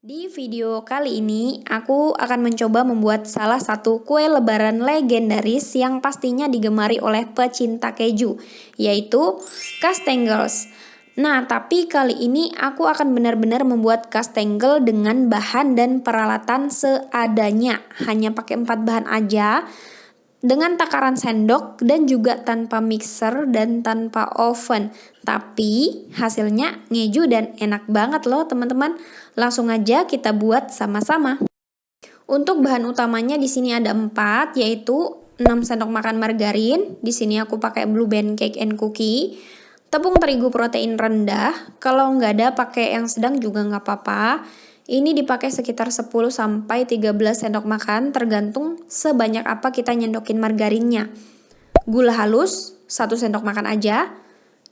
Di video kali ini, aku akan mencoba membuat salah satu kue lebaran legendaris yang pastinya digemari oleh pecinta keju, yaitu kastengels. Nah, tapi kali ini aku akan benar-benar membuat kastengel dengan bahan dan peralatan seadanya. Hanya pakai 4 bahan aja, dengan takaran sendok dan juga tanpa mixer dan tanpa oven. Tapi hasilnya ngeju dan enak banget loh teman-teman. Langsung aja kita buat sama-sama. Untuk bahan utamanya di sini ada 4, yaitu 6 sendok makan margarin. Di sini aku pakai Blue Band Cake and Cookie. Tepung terigu protein rendah. Kalau nggak ada pakai yang sedang juga nggak apa-apa. Ini dipakai sekitar 10-13 sendok makan tergantung sebanyak apa kita nyendokin margarinnya. Gula halus 1 sendok makan aja.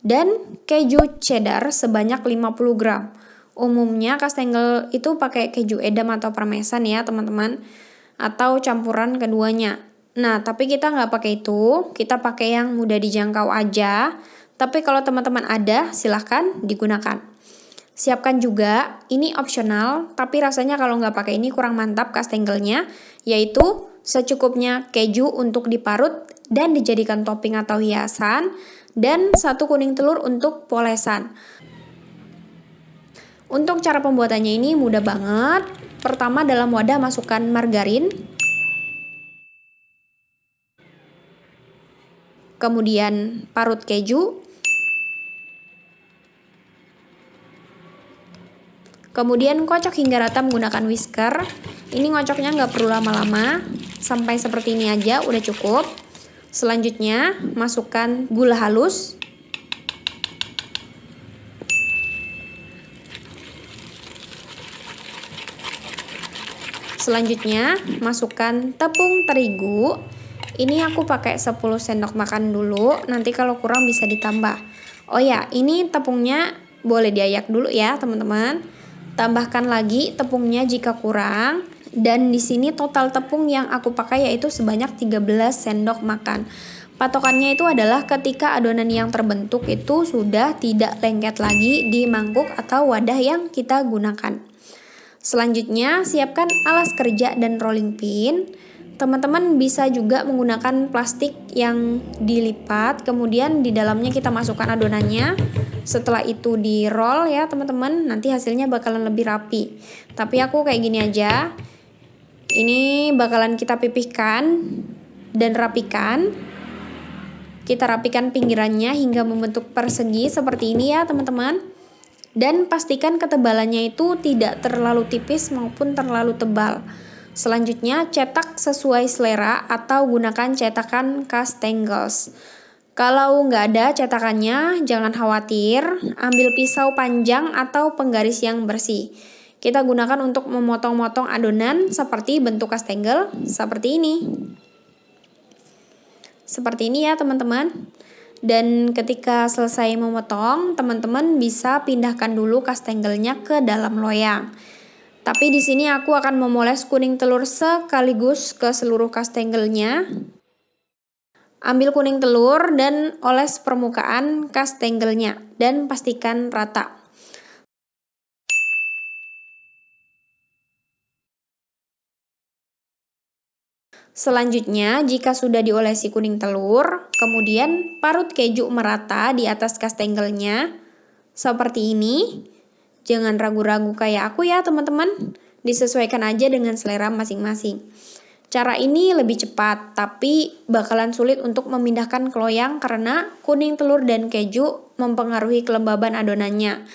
Dan keju cheddar sebanyak 50 gram. Umumnya kastengel itu pakai keju edam atau parmesan ya teman-teman. Atau campuran keduanya. Nah, tapi kita nggak pakai itu. Kita pakai yang mudah dijangkau aja. Tapi kalau teman-teman ada, silahkan digunakan. Siapkan juga, ini opsional, tapi rasanya kalau nggak pakai ini kurang mantap kastengelnya, yaitu secukupnya keju untuk diparut dan dijadikan topping atau hiasan, dan 1 kuning telur untuk polesan. Untuk cara pembuatannya ini mudah banget. Pertama dalam wadah masukkan margarin, kemudian parut keju, kemudian kocok hingga rata menggunakan whisker. Ini ngocoknya nggak perlu lama-lama, sampai seperti ini aja udah cukup. Selanjutnya masukkan gula halus, selanjutnya masukkan tepung terigu. Ini aku pakai 10 sendok makan dulu, nanti kalau kurang bisa ditambah. Oh ya, ini tepungnya boleh diayak dulu ya teman-teman. Tambahkan lagi tepungnya jika kurang. Dan di sini total tepung yang aku pakai yaitu sebanyak 13 sendok makan. Patokannya itu adalah ketika adonan yang terbentuk itu sudah tidak lengket lagi di mangkuk atau wadah yang kita gunakan. Selanjutnya siapkan alas kerja dan rolling pin. Teman-teman bisa juga menggunakan plastik yang dilipat, kemudian di dalamnya kita masukkan adonannya. Setelah itu di roll ya teman-teman, nanti hasilnya bakalan lebih rapi. Tapi aku kayak gini aja. Ini bakalan kita pipihkan dan rapikan. Kita rapikan pinggirannya hingga membentuk persegi seperti ini ya teman-teman. Dan pastikan ketebalannya itu tidak terlalu tipis maupun terlalu tebal. Selanjutnya cetak sesuai selera atau gunakan cetakan kastengels. Kalau nggak ada cetakannya, jangan khawatir, ambil pisau panjang atau penggaris yang bersih. Kita gunakan untuk memotong-motong adonan seperti bentuk kastengel, seperti ini. Seperti ini ya teman-teman. Dan ketika selesai memotong, teman-teman bisa pindahkan dulu kastengelnya ke dalam loyang. Tapi di sini aku akan memoles kuning telur sekaligus ke seluruh kastengelnya. Ambil kuning telur dan oles permukaan kastengelnya dan pastikan rata. Selanjutnya, jika sudah diolesi kuning telur, kemudian parut keju merata di atas kastengelnya seperti ini. Jangan ragu-ragu kayak aku ya teman-teman, disesuaikan aja dengan selera masing-masing. Cara ini lebih cepat, tapi bakalan sulit untuk memindahkan ke loyang karena kuning telur dan keju mempengaruhi kelembaban adonannya.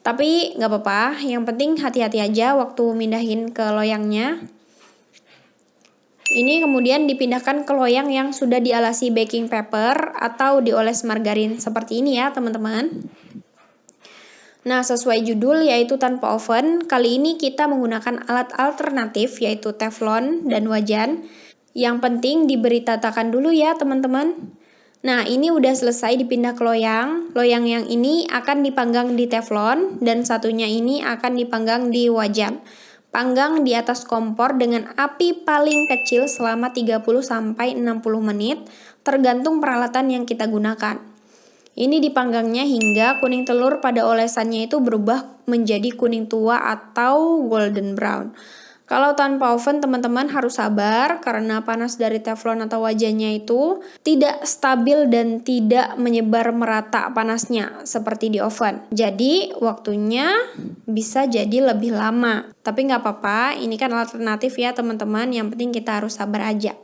Tapi nggak apa-apa, yang penting hati-hati aja waktu mindahin ke loyangnya. Ini kemudian dipindahkan ke loyang yang sudah dialasi baking paper atau dioles margarin seperti ini ya teman-teman. Nah, sesuai judul yaitu tanpa oven, kali ini kita menggunakan alat alternatif yaitu teflon dan wajan. Yang penting diberi tatakan dulu ya teman-teman. Nah, ini udah selesai dipindah ke loyang. Loyang yang ini akan dipanggang di teflon dan satunya ini akan dipanggang di wajan. Panggang di atas kompor dengan api paling kecil selama 30-60 menit, tergantung peralatan yang kita gunakan. Ini dipanggangnya hingga kuning telur pada olesannya itu berubah menjadi kuning tua atau golden brown. Kalau tanpa oven teman-teman harus sabar karena panas dari teflon atau wajannya itu tidak stabil dan tidak menyebar merata panasnya seperti di oven. Jadi waktunya bisa jadi lebih lama. Tapi nggak apa-apa, ini kan alternatif ya teman-teman, yang penting kita harus sabar aja.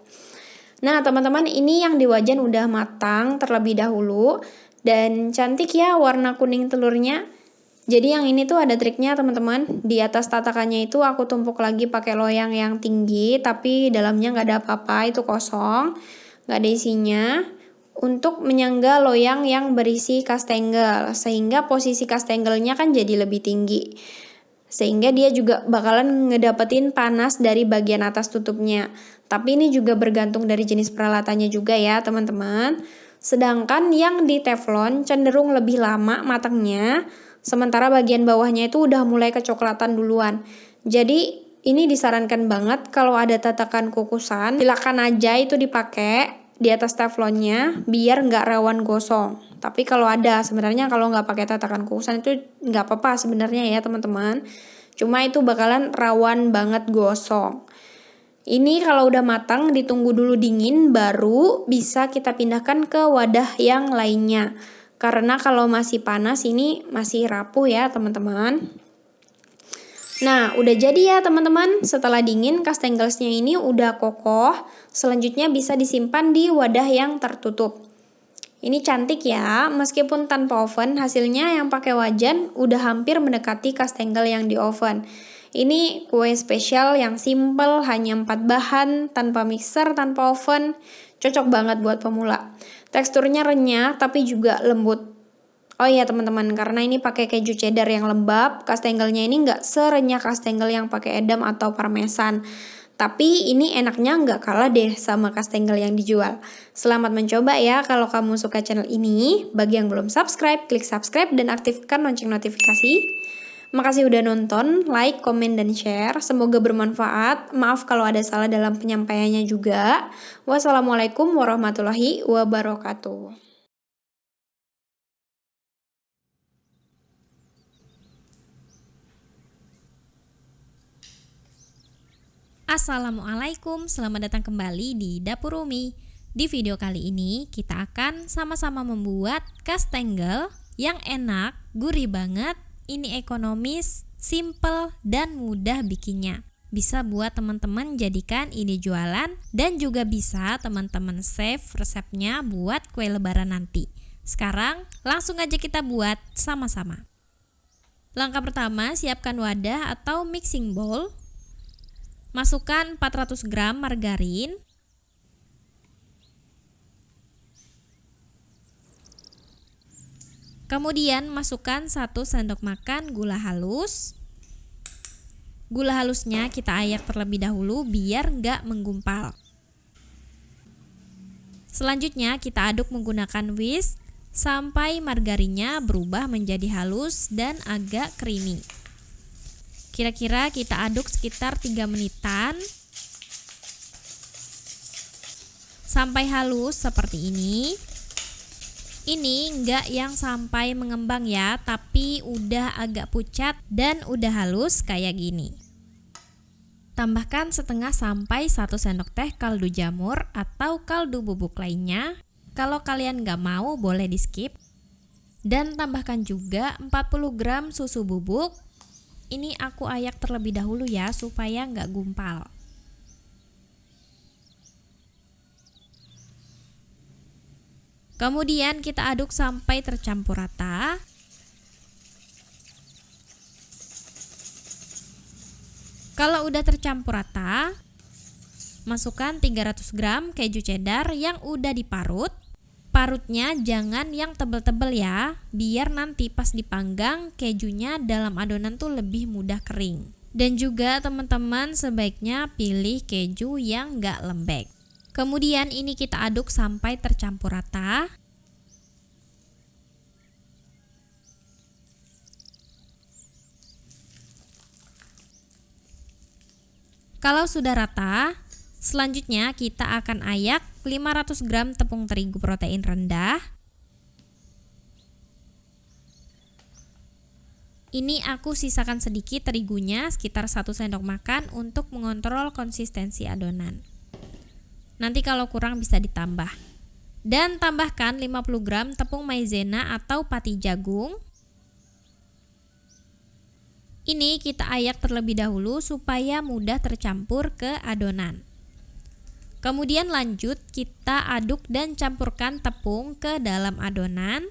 Nah teman-teman, ini yang di wajan udah matang terlebih dahulu dan cantik ya warna kuning telurnya. Jadi yang ini tuh ada triknya teman-teman. Di atas tatakannya itu aku tumpuk lagi pakai loyang yang tinggi, tapi dalamnya nggak ada apa-apa, itu kosong, nggak ada isinya. Untuk menyangga loyang yang berisi kastengel, sehingga posisi kastengelnya kan jadi lebih tinggi. Sehingga dia juga bakalan ngedapetin panas dari bagian atas tutupnya. Tapi ini juga bergantung dari jenis peralatannya juga ya teman-teman. Sedangkan yang di teflon cenderung lebih lama matangnya, sementara bagian bawahnya itu udah mulai kecoklatan duluan. Jadi ini disarankan banget kalau ada tatakan kukusan, silakan aja itu dipakai di atas teflonnya biar nggak rawan gosong. Tapi kalau ada, sebenarnya kalau nggak pakai tatakan kukusan itu nggak apa-apa sebenarnya ya teman-teman. Cuma itu bakalan rawan banget gosong. Ini kalau udah matang ditunggu dulu dingin baru bisa kita pindahkan ke wadah yang lainnya. Karena kalau masih panas ini masih rapuh ya teman-teman. Nah udah jadi ya teman-teman. Setelah dingin kastengelsnya ini udah kokoh. Selanjutnya bisa disimpan di wadah yang tertutup. Ini cantik ya, meskipun tanpa oven hasilnya yang pakai wajan udah hampir mendekati kastengel yang di oven. Ini kue spesial yang simple, hanya 4 bahan, tanpa mixer, tanpa oven. Cocok banget buat pemula. Teksturnya renyah tapi juga lembut. Oh iya teman-teman, karena ini pakai keju cheddar yang lembab, kastengelnya ini nggak serenyah kastengel yang pakai edam atau parmesan. Tapi ini enaknya nggak kalah deh sama kastengel yang dijual. Selamat mencoba ya kalau kamu suka channel ini. Bagi yang belum subscribe, klik subscribe dan aktifkan lonceng notifikasi. Makasih udah nonton, like, komen, dan share. Semoga bermanfaat. Maaf kalau ada salah dalam penyampaiannya juga. Wassalamualaikum warahmatullahi wabarakatuh. Assalamualaikum, selamat datang kembali di Dapur Umi. Di video kali ini kita akan sama-sama membuat kastengel yang enak, gurih banget, ini ekonomis, simple, dan mudah bikinnya. Bisa buat teman-teman jadikan ide jualan dan juga bisa teman-teman save resepnya buat kue lebaran nanti. Sekarang langsung aja kita buat sama-sama. Langkah pertama, siapkan wadah atau mixing bowl. Masukkan 400 gram margarin, kemudian masukkan 1 sendok makan gula halus. Gula halusnya kita ayak terlebih dahulu biar nggak menggumpal. Selanjutnya kita aduk menggunakan whisk sampai margarinnya berubah menjadi halus dan agak creamy. Kira-kira kita aduk sekitar 3 menitan sampai halus seperti ini. Ini enggak yang sampai mengembang ya, tapi udah agak pucat dan udah halus kayak gini. Tambahkan setengah sampai 1 sendok teh kaldu jamur atau kaldu bubuk lainnya. Kalau kalian nggak mau boleh di skip. Dan tambahkan juga 40 gram susu bubuk. Ini aku ayak terlebih dahulu ya supaya nggak gumpal. Kemudian kita aduk sampai tercampur rata. Kalau udah tercampur rata, masukkan 300 gram keju cheddar yang udah diparut. Parutnya jangan yang tebel-tebel ya, biar nanti pas dipanggang kejunya dalam adonan tuh lebih mudah kering. Dan juga teman-teman sebaiknya pilih keju yang nggak lembek. Kemudian ini kita aduk sampai tercampur rata. Kalau sudah rata, selanjutnya kita akan ayak 500 gram tepung terigu protein rendah. Ini aku sisakan sedikit terigunya, sekitar 1 sendok makan untuk mengontrol konsistensi adonan. Nanti kalau kurang bisa ditambah. Dan tambahkan 50 gram tepung maizena atau pati jagung. Ini kita ayak terlebih dahulu supaya mudah tercampur ke adonan. Kemudian lanjut kita aduk dan campurkan tepung ke dalam adonan.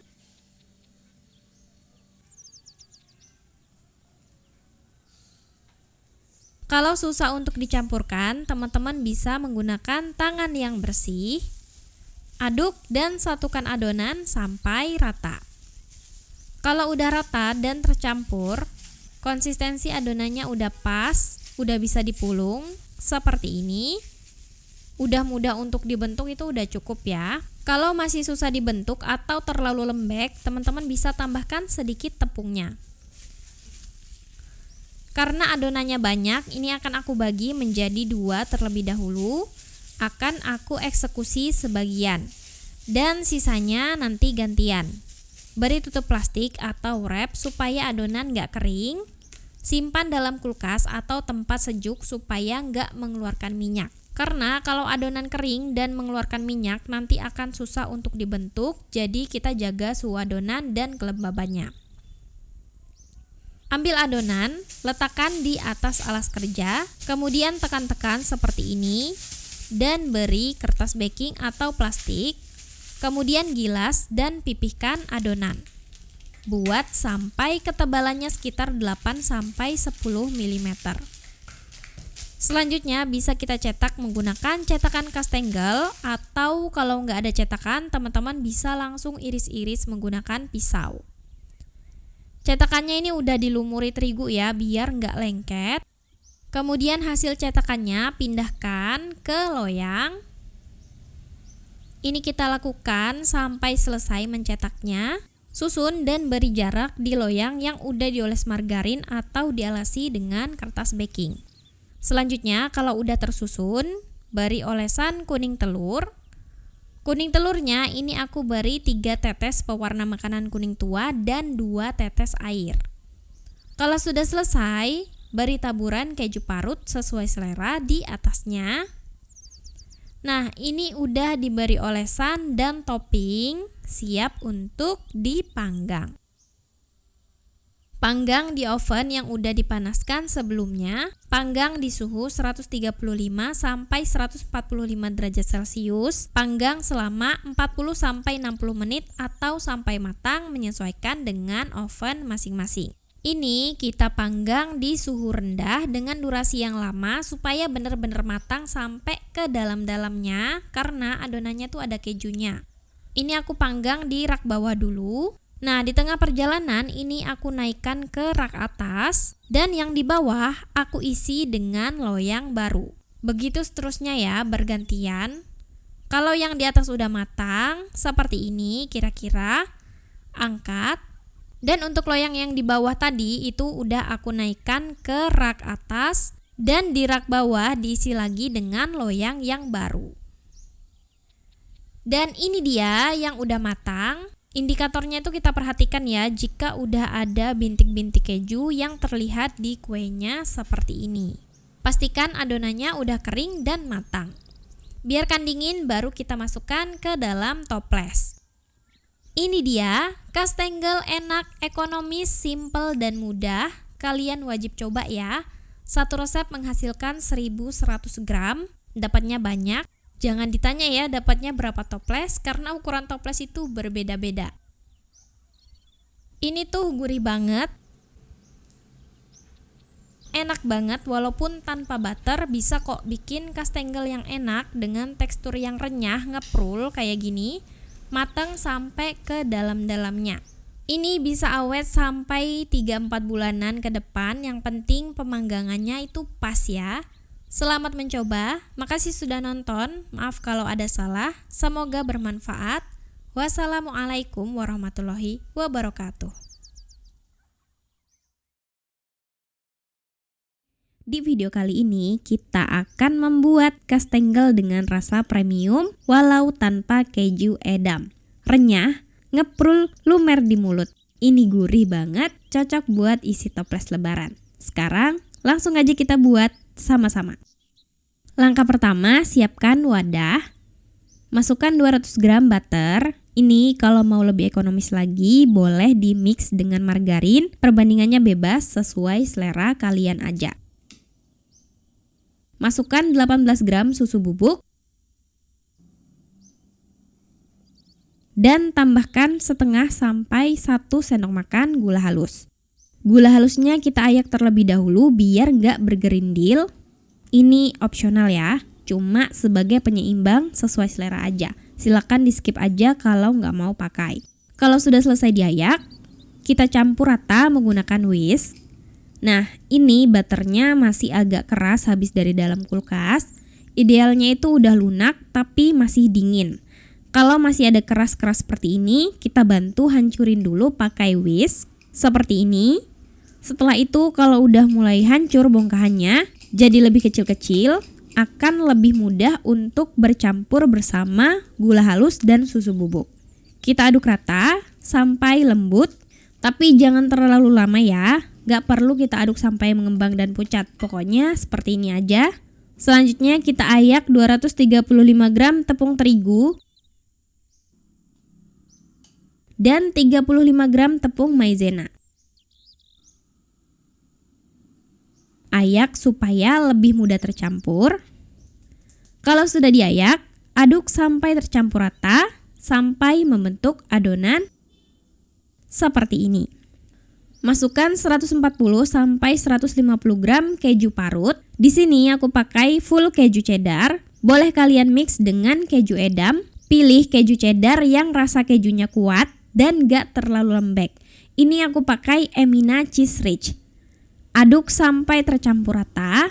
Kalau susah untuk dicampurkan, teman-teman bisa menggunakan tangan yang bersih. Aduk dan satukan adonan sampai rata. Kalau udah rata dan tercampur, konsistensi adonannya udah pas, udah bisa dipulung seperti ini. Udah mudah untuk dibentuk, itu udah cukup ya. Kalau masih susah dibentuk atau terlalu lembek, teman-teman bisa tambahkan sedikit tepungnya. Karena adonannya banyak, ini akan aku bagi menjadi 2 terlebih dahulu. Akan aku eksekusi sebagian. Dan sisanya nanti gantian. Beri tutup plastik atau wrap supaya adonan gak kering. Simpan dalam kulkas atau tempat sejuk supaya gak mengeluarkan minyak. Karena kalau adonan kering dan mengeluarkan minyak, nanti akan susah untuk dibentuk. Jadi kita jaga suhu adonan dan kelembabannya. Ambil adonan, letakkan di atas alas kerja, kemudian tekan-tekan seperti ini, dan beri kertas baking atau plastik, kemudian gilas dan pipihkan adonan. Buat sampai ketebalannya sekitar 8-10 mm. Selanjutnya bisa kita cetak menggunakan cetakan kastengel, atau kalau nggak ada cetakan, teman-teman bisa langsung iris-iris menggunakan pisau. Cetakannya ini udah dilumuri terigu ya, biar nggak lengket. Kemudian hasil cetakannya pindahkan ke loyang. Ini kita lakukan sampai selesai mencetaknya. Susun dan beri jarak di loyang yang udah dioles margarin atau dialasi dengan kertas baking. Selanjutnya kalau udah tersusun, beri olesan kuning telur. Kuning telurnya ini aku beri 3 tetes pewarna makanan kuning tua dan 2 tetes air. Kalau sudah selesai, beri taburan keju parut sesuai selera di atasnya. Nah, ini udah diberi olesan dan topping, siap untuk dipanggang. Panggang di oven yang udah dipanaskan sebelumnya. Panggang di suhu 135 sampai 145 derajat Celcius. Panggang selama 40 sampai 60 menit atau sampai matang menyesuaikan dengan oven masing-masing. Ini kita panggang di suhu rendah dengan durasi yang lama supaya benar-benar matang sampai ke dalam-dalamnya, karena adonannya tuh ada kejunya. Ini aku panggang di rak bawah dulu. Nah, di tengah perjalanan ini aku naikkan ke rak atas, dan yang di bawah aku isi dengan loyang baru. Begitu seterusnya ya, bergantian. Kalau yang di atas udah matang, seperti ini kira-kira, angkat. Dan untuk loyang yang di bawah tadi itu udah aku naikkan ke rak atas, dan di rak bawah diisi lagi dengan loyang yang baru. Dan ini dia yang udah matang. Indikatornya itu kita perhatikan ya, jika udah ada bintik-bintik keju yang terlihat di kuenya seperti ini. Pastikan adonannya udah kering dan matang. Biarkan dingin baru kita masukkan ke dalam toples. Ini dia, kastengel enak, ekonomis, simple dan mudah. Kalian wajib coba ya. Satu resep menghasilkan 1100 gram, dapatnya banyak. Jangan ditanya ya dapatnya berapa toples, karena ukuran toples itu berbeda-beda. Ini tuh gurih banget, enak banget, walaupun tanpa butter bisa kok bikin kastengel yang enak dengan tekstur yang renyah, ngeprul kayak gini, matang sampai ke dalam-dalamnya. Ini bisa awet sampai 3-4 bulanan ke depan, yang penting pemanggangannya itu pas ya. Selamat mencoba, makasih sudah nonton, maaf kalau ada salah, semoga bermanfaat. Wassalamualaikum warahmatullahi wabarakatuh. Di video kali ini kita akan membuat kastengel dengan rasa premium walau tanpa keju edam. Renyah, ngeprul, lumer di mulut. Ini gurih banget, cocok buat isi toples lebaran. Sekarang langsung aja kita buat sama-sama. Langkah pertama, siapkan wadah. Masukkan 200 gram butter. Ini kalau mau lebih ekonomis lagi, boleh di mix dengan margarin. Perbandingannya bebas sesuai selera kalian aja. Masukkan 18 gram susu bubuk. Dan tambahkan setengah sampai 1 sendok makan gula halus. Gula halusnya kita ayak terlebih dahulu biar nggak bergerindil. Ini opsional ya, cuma sebagai penyeimbang sesuai selera aja. Silakan di skip aja kalau nggak mau pakai. Kalau sudah selesai diayak, kita campur rata menggunakan whisk. Nah, ini butternya masih agak keras habis dari dalam kulkas. Idealnya itu udah lunak tapi masih dingin. Kalau masih ada keras-keras seperti ini, kita bantu hancurin dulu pakai whisk, seperti ini. Setelah itu kalau udah mulai hancur bongkahannya, jadi lebih kecil-kecil, akan lebih mudah untuk bercampur bersama gula halus dan susu bubuk. Kita aduk rata sampai lembut, tapi jangan terlalu lama ya. Gak perlu kita aduk sampai mengembang dan pucat, pokoknya seperti ini aja. Selanjutnya kita ayak 235 gram tepung terigu dan 35 gram tepung maizena. Ayak supaya lebih mudah tercampur. Kalau sudah diayak, aduk sampai tercampur rata, sampai membentuk adonan seperti ini. Masukkan 140 sampai 150 gram keju parut. Di sini aku pakai full keju cheddar. Boleh kalian mix dengan keju edam. Pilih keju cheddar yang rasa kejunya kuat dan gak terlalu lembek. Ini aku pakai Emina Cheese Rich. Aduk sampai tercampur rata.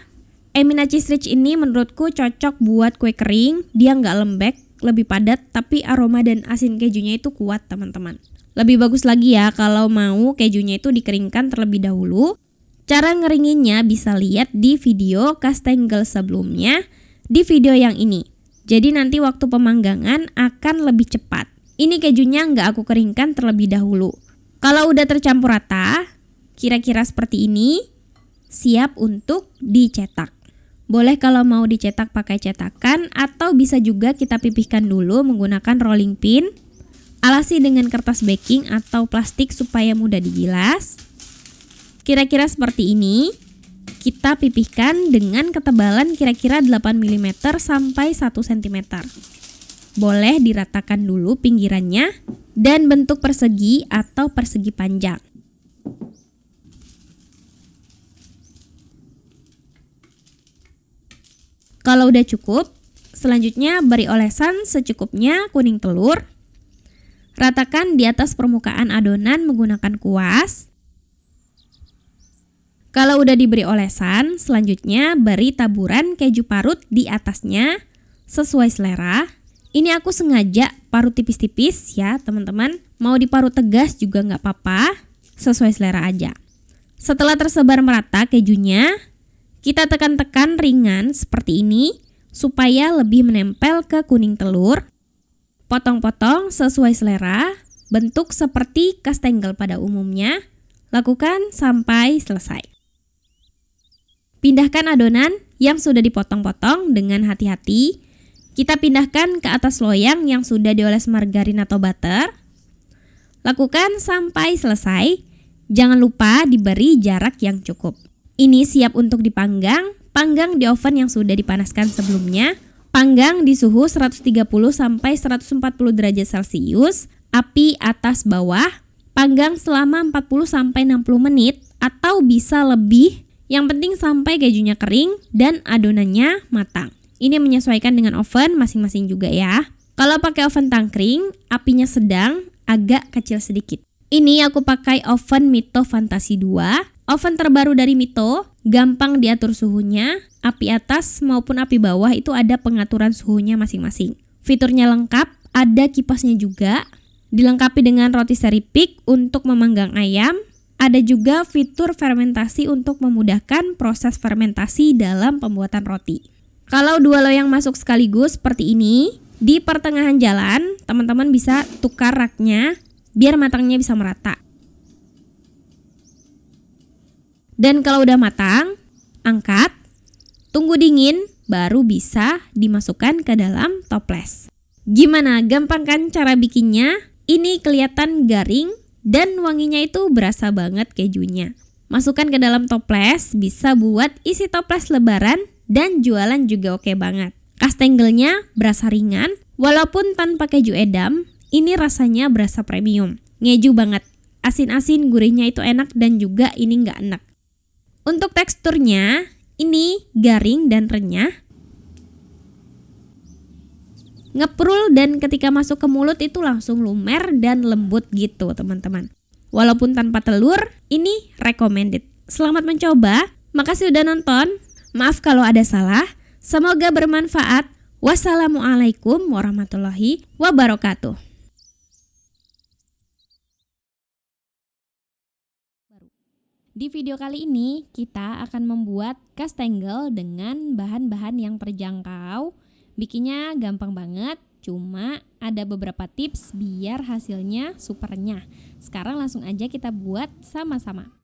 Emina Cheese Rich ini menurutku cocok buat kue kering. Dia gak lembek, lebih padat, tapi aroma dan asin kejunya itu kuat teman-teman. Lebih bagus lagi ya kalau mau kejunya itu dikeringkan terlebih dahulu. Cara ngeringinnya bisa lihat di video kastengel sebelumnya, di video yang ini. Jadi nanti waktu pemanggangan akan lebih cepat. Ini kejunya nggak aku keringkan terlebih dahulu. Kalau udah tercampur rata, kira-kira seperti ini, siap untuk dicetak. Boleh kalau mau dicetak pakai cetakan atau bisa juga kita pipihkan dulu menggunakan rolling pin. Alasi dengan kertas baking atau plastik supaya mudah digilas. Kira-kira seperti ini. Kita pipihkan dengan ketebalan kira-kira 8 mm sampai 1 cm. Boleh diratakan dulu pinggirannya dan bentuk persegi atau persegi panjang. Kalau udah cukup, selanjutnya beri olesan secukupnya kuning telur. Ratakan di atas permukaan adonan menggunakan kuas. Kalau udah diberi olesan, selanjutnya beri taburan keju parut di atasnya sesuai selera. Ini aku sengaja parut tipis-tipis ya teman-teman. Mau diparut tegas juga nggak apa-apa, sesuai selera aja. Setelah tersebar merata kejunya, kita tekan-tekan ringan seperti ini supaya lebih menempel ke kuning telur. Potong-potong sesuai selera, bentuk seperti kastengel pada umumnya. Lakukan sampai selesai. Pindahkan adonan yang sudah dipotong-potong dengan hati-hati. Kita pindahkan ke atas loyang yang sudah dioles margarin atau butter. Lakukan sampai selesai. Jangan lupa diberi jarak yang cukup. Ini siap untuk dipanggang. Panggang di oven yang sudah dipanaskan sebelumnya. Panggang di suhu 130 sampai 140 derajat Celcius. Api atas bawah. Panggang selama 40 sampai 60 menit atau bisa lebih. Yang penting sampai kejunya kering dan adonannya matang. Ini menyesuaikan dengan oven masing-masing juga ya. Kalau pakai oven tangkring, apinya sedang, agak kecil sedikit. Ini aku pakai oven Mito Fantasi 2. Oven terbaru dari Mito, gampang diatur suhunya. Api atas maupun api bawah itu ada pengaturan suhunya masing-masing. Fiturnya lengkap, ada kipasnya juga. Dilengkapi dengan roti seri pick untuk memanggang ayam. Ada juga fitur fermentasi untuk memudahkan proses fermentasi dalam pembuatan roti. Kalau dua loyang masuk sekaligus seperti ini, di pertengahan jalan, teman-teman bisa tukar raknya biar matangnya bisa merata. Dan kalau udah matang, angkat, tunggu dingin, baru bisa dimasukkan ke dalam toples. Gimana? Gampang kan cara bikinnya? Ini kelihatan garing dan wanginya itu berasa banget kejunya. Masukkan ke dalam toples, bisa buat isi toples lebaran dan jualan juga oke banget. Kastengelnya berasa ringan, walaupun tanpa keju edam, ini rasanya berasa premium. Ngeju banget, asin-asin, gurihnya itu enak dan juga ini nggak enak. Untuk teksturnya, ini garing dan renyah, ngeprul dan ketika masuk ke mulut itu langsung lumer dan lembut gitu teman-teman. Walaupun tanpa telur, ini recommended. Selamat mencoba, makasih udah nonton. Maaf kalau ada salah, semoga bermanfaat. Wassalamualaikum warahmatullahi wabarakatuh. Di video kali ini, kita akan membuat kastengel dengan bahan-bahan yang terjangkau. Bikinnya gampang banget, cuma ada beberapa tips biar hasilnya super renyah. Sekarang langsung aja kita buat sama-sama.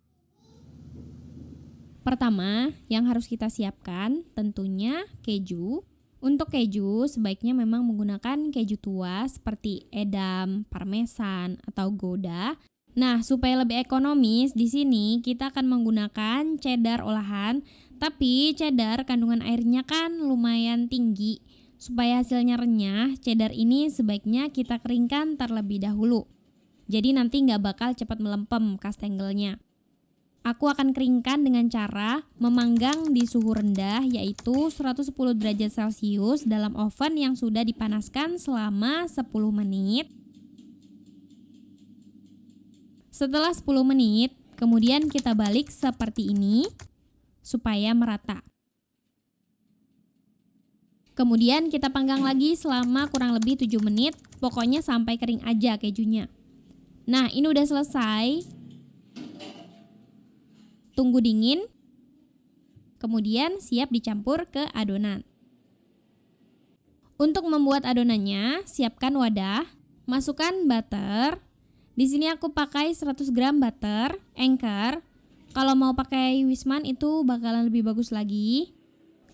Pertama, yang harus kita siapkan tentunya keju. Untuk keju, sebaiknya memang menggunakan keju tua seperti edam, parmesan, atau gouda. Nah, supaya lebih ekonomis, di sini kita akan menggunakan cheddar olahan, tapi cheddar kandungan airnya kan lumayan tinggi. Supaya hasilnya renyah, cheddar ini sebaiknya kita keringkan terlebih dahulu. Jadi nanti nggak bakal cepat melempem kastengelnya. Aku akan keringkan dengan cara memanggang di suhu rendah, yaitu 110 derajat Celcius dalam oven yang sudah dipanaskan selama 10 menit. Setelah 10 menit, kemudian kita balik seperti ini supaya merata. Kemudian kita panggang lagi selama kurang lebih 7 menit, pokoknya sampai kering aja kejunya. Nah, ini udah selesai. Tunggu dingin. Kemudian siap dicampur ke adonan. Untuk membuat adonannya, siapkan wadah, masukkan butter. Di sini aku pakai 100 gram butter, Anchor. Kalau mau pakai Wisman itu bakalan lebih bagus lagi.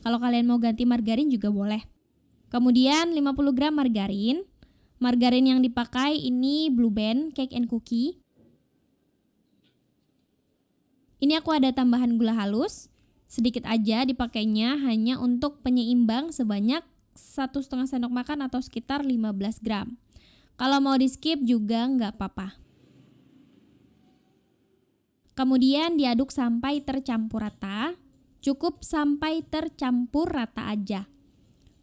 Kalau kalian mau ganti margarin juga boleh. Kemudian 50 gram margarin. Margarin yang dipakai ini Blue Band Cake and Cookie. Ini aku ada tambahan gula halus. Sedikit aja dipakainya hanya untuk penyeimbang sebanyak 1,5 sendok makan atau sekitar 15 gram. Kalau mau di skip juga nggak apa-apa. Kemudian diaduk sampai tercampur rata. Cukup sampai tercampur rata aja.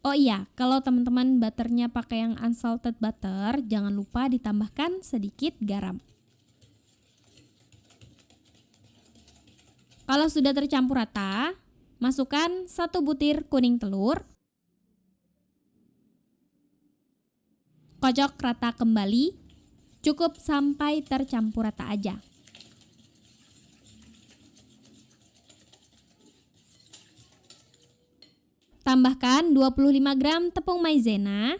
Oh iya, kalau teman-teman butternya pakai yang unsalted butter, jangan lupa ditambahkan sedikit garam. Kalau sudah tercampur rata, masukkan 1 butir kuning telur. Kocok rata kembali, cukup sampai tercampur rata aja. Tambahkan 25 gram tepung maizena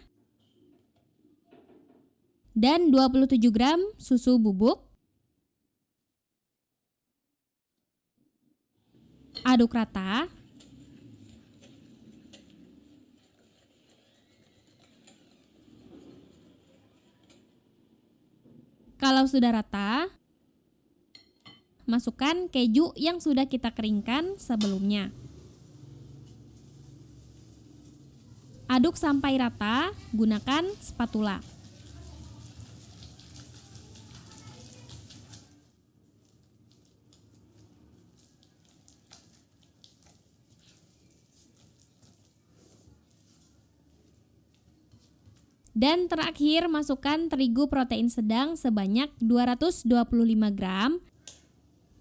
dan 27 gram susu bubuk. Aduk rata. Kalau sudah rata, masukkan keju yang sudah kita keringkan sebelumnya. Aduk sampai rata, gunakan spatula. Dan terakhir masukkan terigu protein sedang sebanyak 225 gram.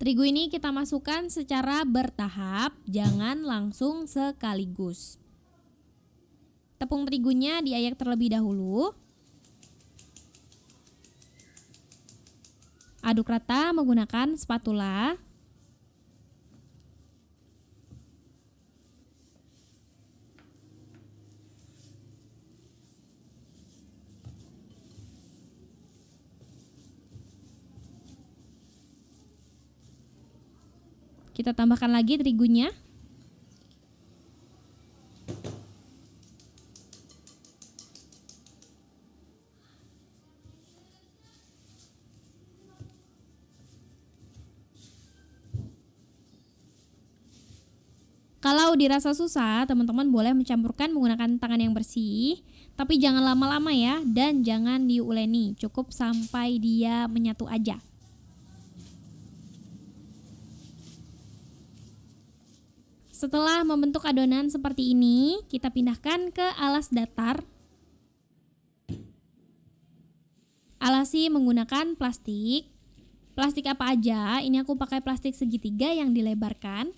Terigu ini kita masukkan secara bertahap, jangan langsung sekaligus. Tepung terigunya diayak terlebih dahulu. Aduk rata menggunakan spatula. Kita tambahkan lagi terigunya. Kalau dirasa susah, teman-teman boleh mencampurkan menggunakan tangan yang bersih, tapi jangan lama-lama ya, dan jangan diuleni, cukup sampai dia menyatu aja. Setelah membentuk adonan seperti ini, kita pindahkan ke alas datar. Alasi menggunakan plastik. Plastik apa aja? Ini aku pakai plastik segitiga yang dilebarkan.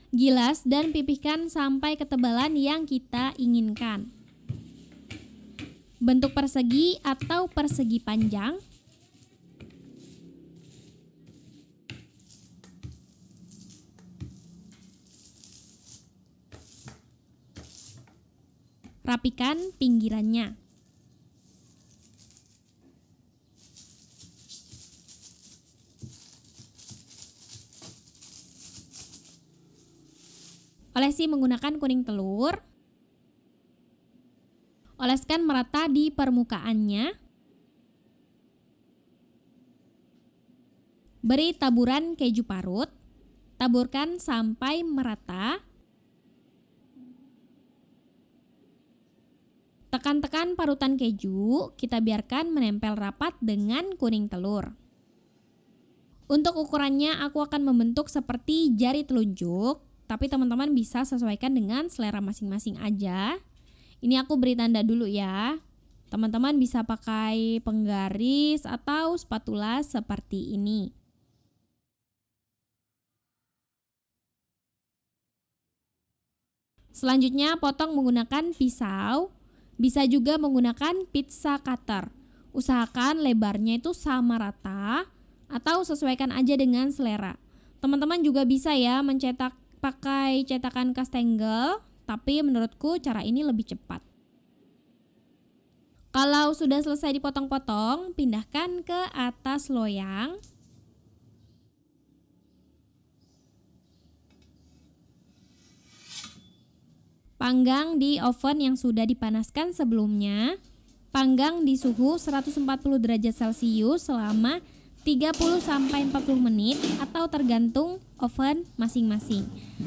Gilas dan pipihkan sampai ketebalan yang kita inginkan. Bentuk persegi atau persegi panjang. Rapikan pinggirannya. Olesi menggunakan kuning telur. Oleskan merata di permukaannya. Beri taburan keju parut. Taburkan sampai merata. Tekan-tekan parutan keju, kita biarkan menempel rapat dengan kuning telur. Untuk ukurannya aku akan membentuk seperti jari telunjuk. Tapi teman-teman bisa sesuaikan dengan selera masing-masing aja. Ini aku beri tanda dulu ya. Teman-teman bisa pakai penggaris atau spatula seperti ini. Selanjutnya potong menggunakan pisau. Bisa juga menggunakan pizza cutter. Usahakan lebarnya itu sama rata atau sesuaikan aja dengan selera. Teman-teman juga bisa ya mencetak pakai cetakan kastengel, tapi menurutku cara ini lebih cepat. Kalau sudah selesai dipotong-potong, pindahkan ke atas loyang. Panggang di oven yang sudah dipanaskan sebelumnya. Panggang di suhu 140 derajat Celcius selama 30-40 menit atau tergantung oven masing-masing.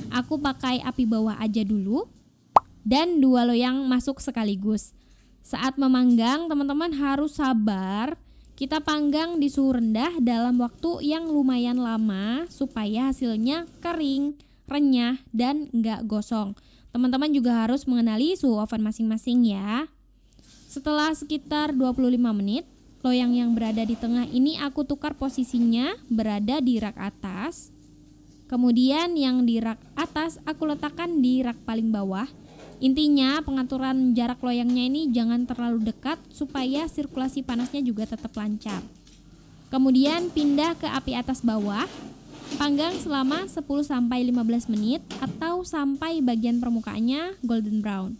Aku pakai api bawah aja dulu dan 2 loyang masuk sekaligus. Saat memanggang, teman-teman harus sabar. Kita panggang di suhu rendah dalam waktu yang lumayan lama supaya hasilnya kering, renyah, dan nggak gosong. Teman-teman juga harus mengenali suhu oven masing-masing ya. Setelah sekitar 25 menit, loyang yang berada di tengah ini aku tukar posisinya berada di rak atas. Kemudian yang di rak atas aku letakkan di rak paling bawah. Intinya pengaturan jarak loyangnya ini jangan terlalu dekat supaya sirkulasi panasnya juga tetap lancar. Kemudian pindah ke api atas bawah. Panggang selama 10-15 menit atau sampai bagian permukaannya golden brown.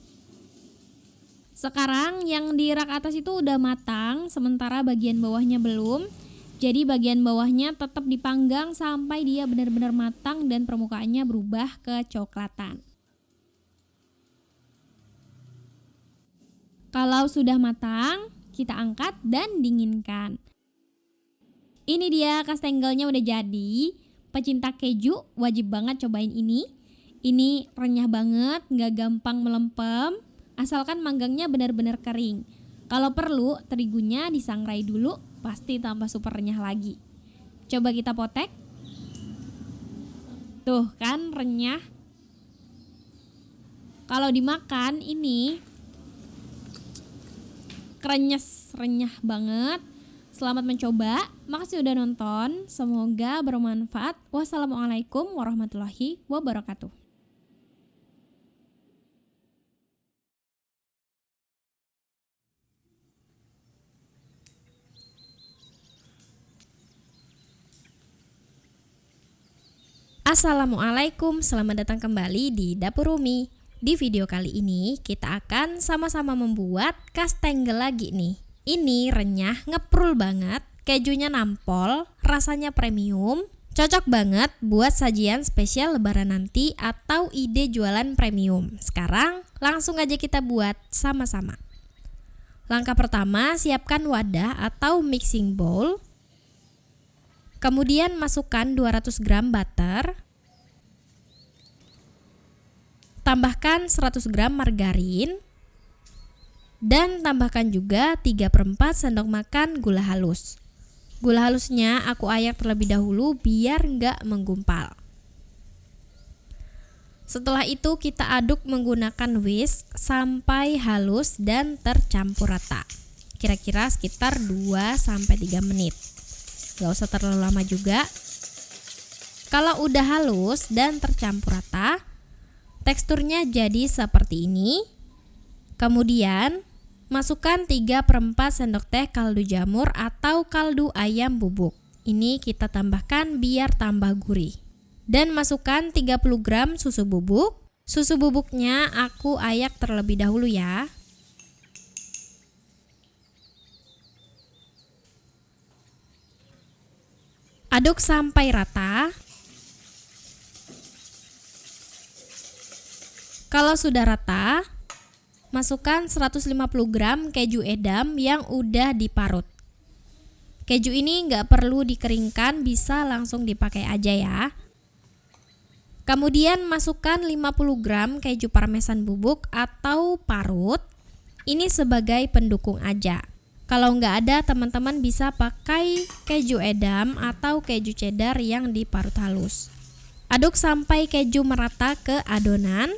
Sekarang yang di rak atas itu udah matang, sementara bagian bawahnya belum. Jadi bagian bawahnya tetap dipanggang sampai dia benar-benar matang dan permukaannya berubah kecoklatan. Kalau sudah matang, kita angkat dan dinginkan. Ini dia kastengelnya udah jadi. Pecinta keju wajib banget cobain ini. Ini renyah banget, gak gampang melempem. Asalkan manggangnya benar-benar kering. Kalau perlu, terigunya disangrai dulu, pasti tambah super renyah lagi. Coba kita potek. Tuh kan renyah. Kalau dimakan ini krenyes, renyah banget. Selamat mencoba. Makasih udah nonton. Semoga bermanfaat. Wassalamualaikum warahmatullahi wabarakatuh. Assalamualaikum, selamat datang kembali di Dapur Umi. Di video kali ini kita akan sama-sama membuat kastengel lagi nih. Ini renyah, ngeprul banget, kejunya nampol, rasanya premium, Cocok banget buat sajian spesial lebaran nanti atau ide jualan premium. Sekarang langsung aja kita buat sama-sama. Langkah pertama, siapkan wadah atau mixing bowl. Kemudian masukkan 200 gram butter. Tambahkan 100 gram margarin. Dan tambahkan juga 3/4 sendok makan gula halus. Gula halusnya aku ayak terlebih dahulu biar nggak menggumpal. Setelah itu kita aduk menggunakan whisk sampai halus dan tercampur rata. Kira-kira sekitar 2-3 menit. Gak usah terlalu lama juga. Kalau udah halus dan tercampur rata, teksturnya jadi seperti ini. Kemudian masukkan 3/4 sendok teh kaldu jamur atau kaldu ayam bubuk. Ini kita tambahkan biar tambah gurih. Dan masukkan 30 gram susu bubuk. Susu bubuknya aku ayak terlebih dahulu ya. Aduk sampai rata. Kalau sudah rata, masukkan 150 gram keju edam yang udah diparut. Keju ini nggak perlu dikeringkan, bisa langsung dipakai aja ya. Kemudian masukkan 50 gram keju parmesan bubuk atau parut. Ini sebagai pendukung aja. Kalau nggak ada, teman-teman bisa pakai keju edam atau keju cheddar yang diparut halus. Aduk sampai keju merata ke adonan.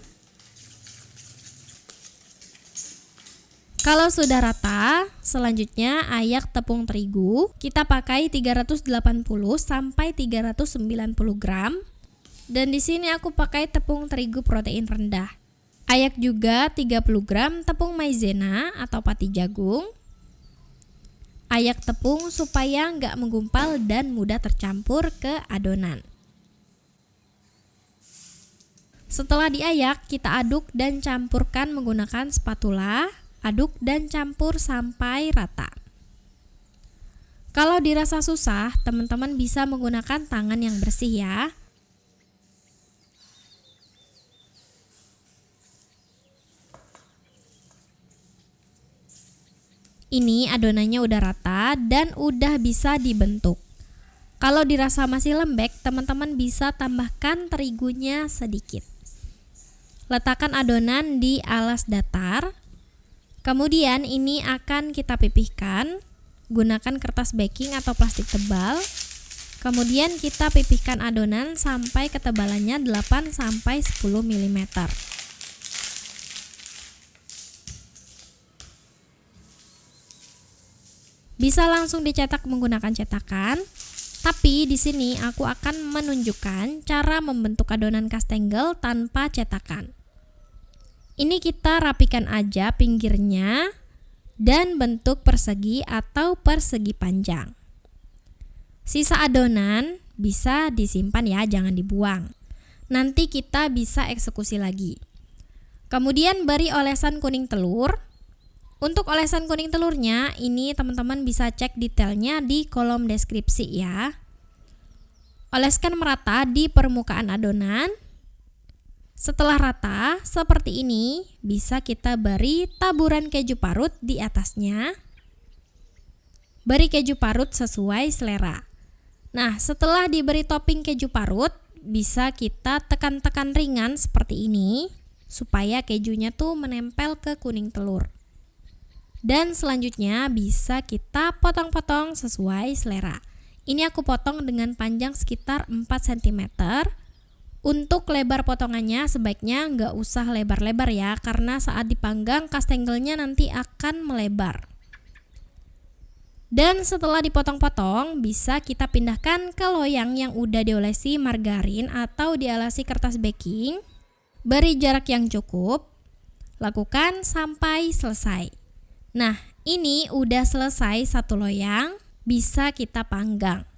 Kalau sudah rata, selanjutnya ayak tepung terigu. Kita pakai 380 sampai 390 gram. Dan di sini aku pakai tepung terigu protein rendah. Ayak juga 30 gram tepung maizena atau pati jagung. Ayak tepung supaya nggak menggumpal dan mudah tercampur ke adonan. Setelah diayak, kita aduk dan campurkan menggunakan spatula. Aduk dan campur sampai rata. Kalau dirasa susah, teman-teman bisa menggunakan tangan yang bersih ya. Ini adonannya udah rata dan udah bisa dibentuk. Kalau dirasa masih lembek, teman-teman bisa tambahkan terigunya sedikit. Letakkan adonan di alas datar. Kemudian ini akan kita pipihkan, gunakan kertas baking atau plastik tebal. Kemudian kita pipihkan adonan sampai ketebalannya 8-10 mm. Bisa langsung dicetak menggunakan cetakan, tapi di sini aku akan menunjukkan cara membentuk adonan kastengel tanpa cetakan. Ini kita rapikan aja pinggirnya dan bentuk persegi atau persegi panjang. Sisa adonan bisa disimpan ya, jangan dibuang. Nanti kita bisa eksekusi lagi. Kemudian beri olesan kuning telur. Untuk olesan kuning telurnya, ini teman-teman bisa cek detailnya di kolom deskripsi ya. Oleskan merata di permukaan adonan. Setelah rata seperti ini, bisa kita beri taburan keju parut di atasnya. Beri keju parut sesuai selera. Nah, setelah diberi topping keju parut, bisa kita tekan-tekan ringan seperti ini supaya kejunya tuh menempel ke kuning telur. Dan selanjutnya bisa kita potong-potong sesuai selera. Ini aku potong dengan panjang sekitar 4 cm. Untuk lebar potongannya sebaiknya nggak usah lebar-lebar ya, karena saat dipanggang kastengelnya nanti akan melebar. Dan setelah dipotong-potong, bisa kita pindahkan ke loyang yang udah diolesi margarin atau dialasi kertas baking. Beri jarak yang cukup. Lakukan sampai selesai. Nah, ini udah selesai satu loyang, bisa kita panggang.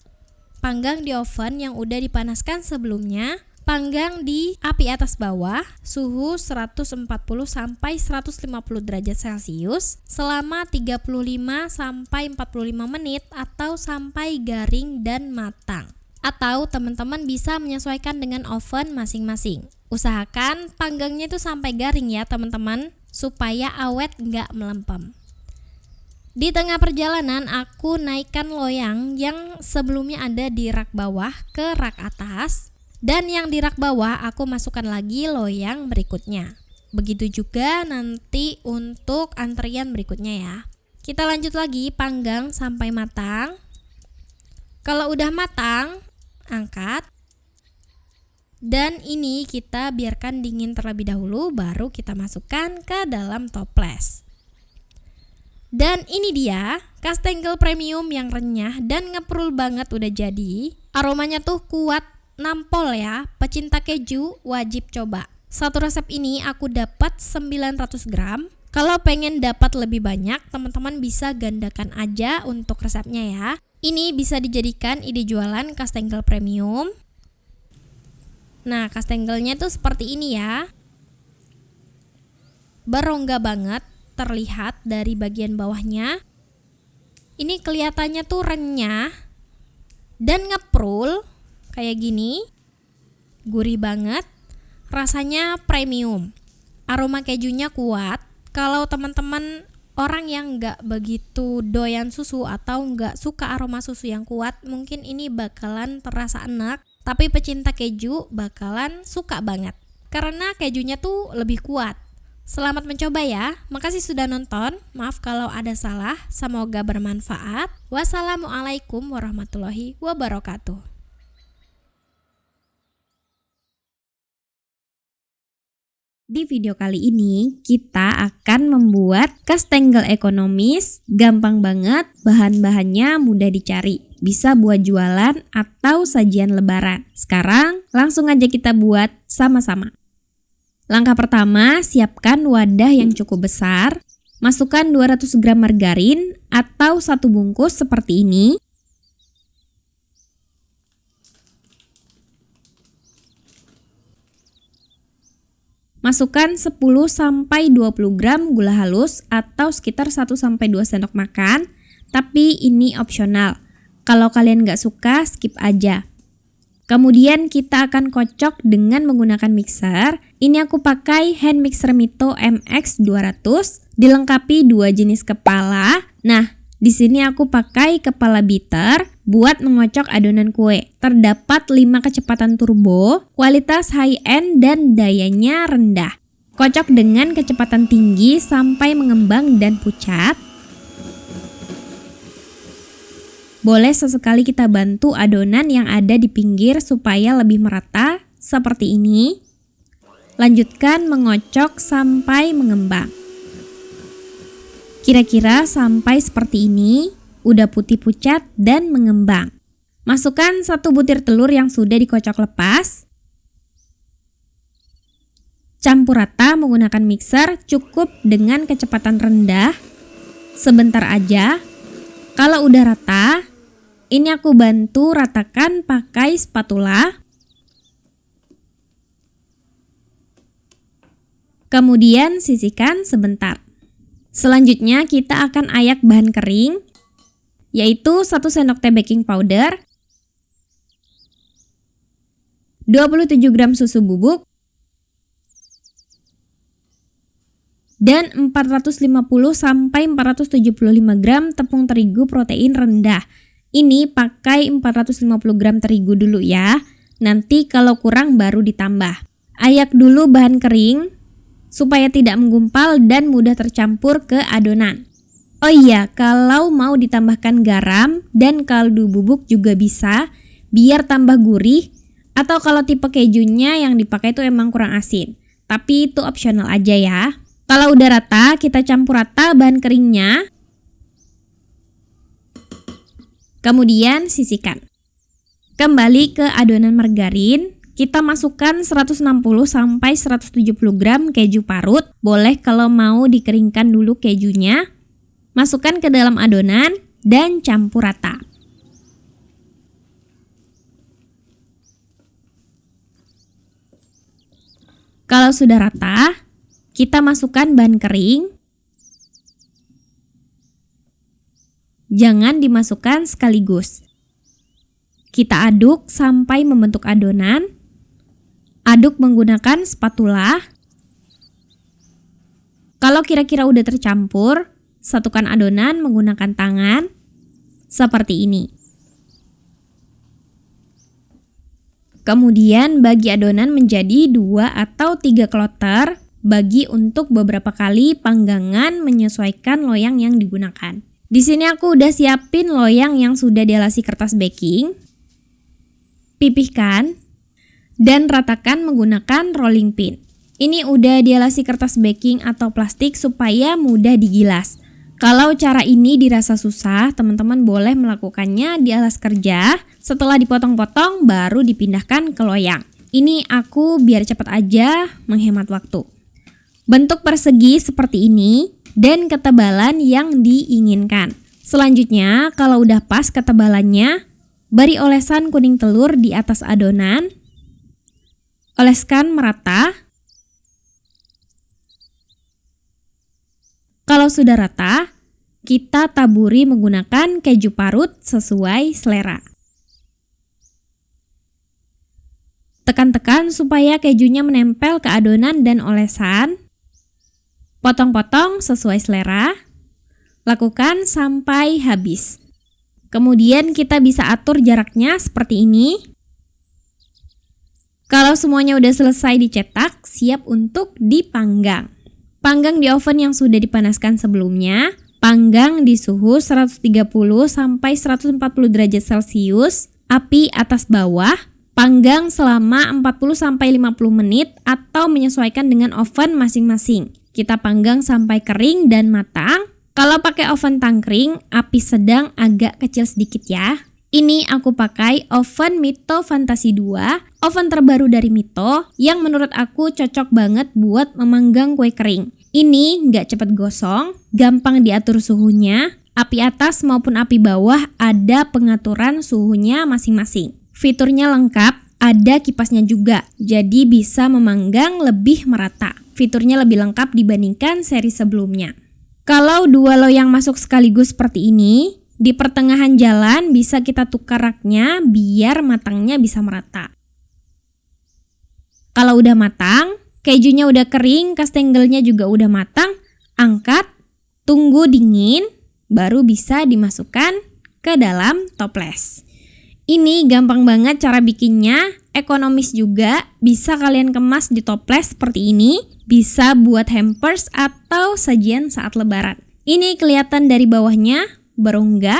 Panggang di oven yang udah dipanaskan sebelumnya. Panggang di api atas bawah, suhu 140 sampai 150 derajat Celcius selama 35 sampai 45 menit atau sampai garing dan matang. atau teman-teman bisa menyesuaikan dengan oven masing-masing. Usahakan panggangnya itu sampai garing ya teman-teman, supaya awet nggak melempem. Di tengah perjalanan aku naikkan loyang yang sebelumnya ada di rak bawah ke rak atas, dan yang di rak bawah aku masukkan lagi loyang berikutnya. Begitu juga nanti untuk antrian berikutnya ya. Kita lanjut lagi panggang sampai matang. Kalau udah matang, angkat. Dan ini kita biarkan dingin terlebih dahulu, baru kita masukkan ke dalam toples. Dan ini dia Kastengel premium yang renyah dan ngeprul banget udah jadi. Aromanya tuh kuat, nampol ya. Pecinta keju wajib coba. Satu resep ini aku dapat 900 gram. Kalau pengen dapat lebih banyak, teman-teman bisa gandakan aja untuk resepnya ya. Ini bisa dijadikan ide jualan Kastengel premium. Nah, kastengelnya tuh seperti ini ya. Berongga banget terlihat dari bagian bawahnya. Ini kelihatannya tuh renyah dan ngeprul kayak gini. Gurih banget. Rasanya premium. Aroma kejunya kuat. Kalau teman-teman orang yang nggak begitu doyan susu atau nggak suka aroma susu yang kuat, mungkin ini bakalan terasa enak. Tapi pecinta keju bakalan suka banget karena kejunya tuh lebih kuat. Selamat mencoba ya. Makasih sudah nonton. Maaf kalau ada salah. Semoga bermanfaat. Wassalamualaikum warahmatullahi wabarakatuh. Di video kali ini kita akan membuat kastengel ekonomis, gampang banget, bahan-bahannya mudah dicari, bisa buat jualan atau sajian lebaran. Sekarang langsung aja kita buat sama-sama. Langkah pertama, siapkan wadah yang cukup besar, masukkan 200 gram margarin atau 1 bungkus seperti ini. Masukkan 10-20 gram gula halus atau sekitar 1-2 sendok makan, tapi ini opsional. Kalau kalian nggak suka, skip aja. Kemudian kita akan kocok dengan menggunakan mixer. Ini aku pakai hand mixer Mito MX200, dilengkapi 2 jenis kepala. Nah, di sini aku pakai kepala bitter buat mengocok adonan kue. Terdapat 5 kecepatan turbo, kualitas high-end dan dayanya rendah. Kocok dengan kecepatan tinggi sampai mengembang dan pucat. Boleh sesekali kita bantu adonan yang ada di pinggir supaya lebih merata, seperti ini. Lanjutkan mengocok sampai mengembang. Kira-kira sampai seperti ini, udah putih pucat dan mengembang. Masukkan 1 butir telur yang sudah dikocok lepas. Campur rata menggunakan mixer, cukup dengan kecepatan rendah. Sebentar aja. Kalau udah rata, ini aku bantu ratakan pakai spatula. Kemudian sisihkan sebentar. Selanjutnya kita akan ayak bahan kering, yaitu 1 sendok teh baking powder, 27 gram susu bubuk, dan 450-475 gram tepung terigu protein rendah. Ini pakai 450 gram terigu dulu ya, nanti kalau kurang baru ditambah. Ayak dulu bahan kering supaya tidak menggumpal dan mudah tercampur ke adonan. Oh iya, kalau mau ditambahkan garam dan kaldu bubuk juga bisa, biar tambah gurih, atau kalau tipe kejunya yang dipakai itu emang kurang asin. Tapi itu opsional aja ya. Kalau udah rata, kita campur rata bahan keringnya. Kemudian sisihkan. Kembali ke adonan margarin. Kita masukkan 160-170 gram keju parut. Boleh kalau mau dikeringkan dulu kejunya. Masukkan ke dalam adonan dan campur rata. Kalau sudah rata, kita masukkan bahan kering. Jangan dimasukkan sekaligus. Kita aduk sampai membentuk adonan. Aduk menggunakan spatula. Kalau kira-kira udah tercampur, satukan adonan menggunakan tangan seperti ini. Kemudian bagi adonan menjadi 2 atau 3 kloter, bagi untuk beberapa kali panggangan menyesuaikan loyang yang digunakan. Di sini aku udah siapin loyang yang sudah dialasi kertas baking. Pipihkan dan ratakan menggunakan rolling pin. Ini udah dialasi kertas baking atau plastik supaya mudah digilas. Kalau cara ini dirasa susah, teman-teman boleh melakukannya di alas kerja. Setelah dipotong-potong, baru dipindahkan ke loyang. Ini aku biar cepat aja, menghemat waktu. Bentuk persegi seperti ini dan ketebalan yang diinginkan. Selanjutnya, kalau udah pas ketebalannya, beri olesan kuning telur di atas adonan. Oleskan merata. Kalau sudah rata, kita taburi menggunakan keju parut sesuai selera. Tekan-tekan supaya kejunya menempel ke adonan dan olesan. Potong-potong sesuai selera. Lakukan sampai habis. Kemudian kita bisa atur jaraknya seperti ini. Kalau semuanya udah selesai dicetak, siap untuk dipanggang. Panggang di oven yang sudah dipanaskan sebelumnya. Panggang di suhu 130 sampai 140 derajat Celcius, api atas bawah. Panggang selama 40 sampai 50 menit atau menyesuaikan dengan oven masing-masing. Kita panggang sampai kering dan matang. Kalau pakai oven tangkring, api sedang agak kecil sedikit ya. Ini aku pakai oven Mito Fantasi 2, oven terbaru dari Mito yang menurut aku cocok banget buat memanggang kue kering. Ini nggak cepat gosong, gampang diatur suhunya, api atas maupun api bawah ada pengaturan suhunya masing-masing. Fiturnya lengkap, ada kipasnya juga, jadi bisa memanggang lebih merata. Fiturnya lebih lengkap dibandingkan seri sebelumnya. Kalau 2 loyang masuk sekaligus seperti ini, di pertengahan jalan bisa kita tukar raknya biar matangnya bisa merata. Kalau udah matang, kejunya udah kering, kastengelnya juga udah matang, angkat, tunggu dingin, baru bisa dimasukkan ke dalam toples. Ini gampang banget cara bikinnya, ekonomis juga, bisa kalian kemas di toples seperti ini, bisa buat hampers atau sajian saat lebaran. Ini kelihatan dari bawahnya, berongga,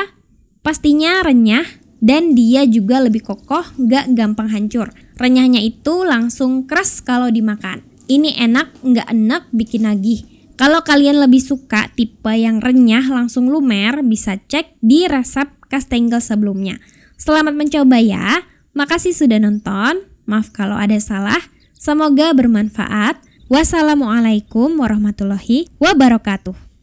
pastinya renyah, dan dia juga lebih kokoh, gak gampang hancur. Renyahnya itu langsung keras kalau dimakan. Ini enak, gak enak, bikin nagih. Kalau kalian lebih suka tipe yang renyah langsung lumer, bisa cek di resep kastengel sebelumnya. Selamat mencoba ya. Makasih sudah nonton. Maaf kalau ada salah. Semoga bermanfaat. Wassalamualaikum warahmatullahi wabarakatuh.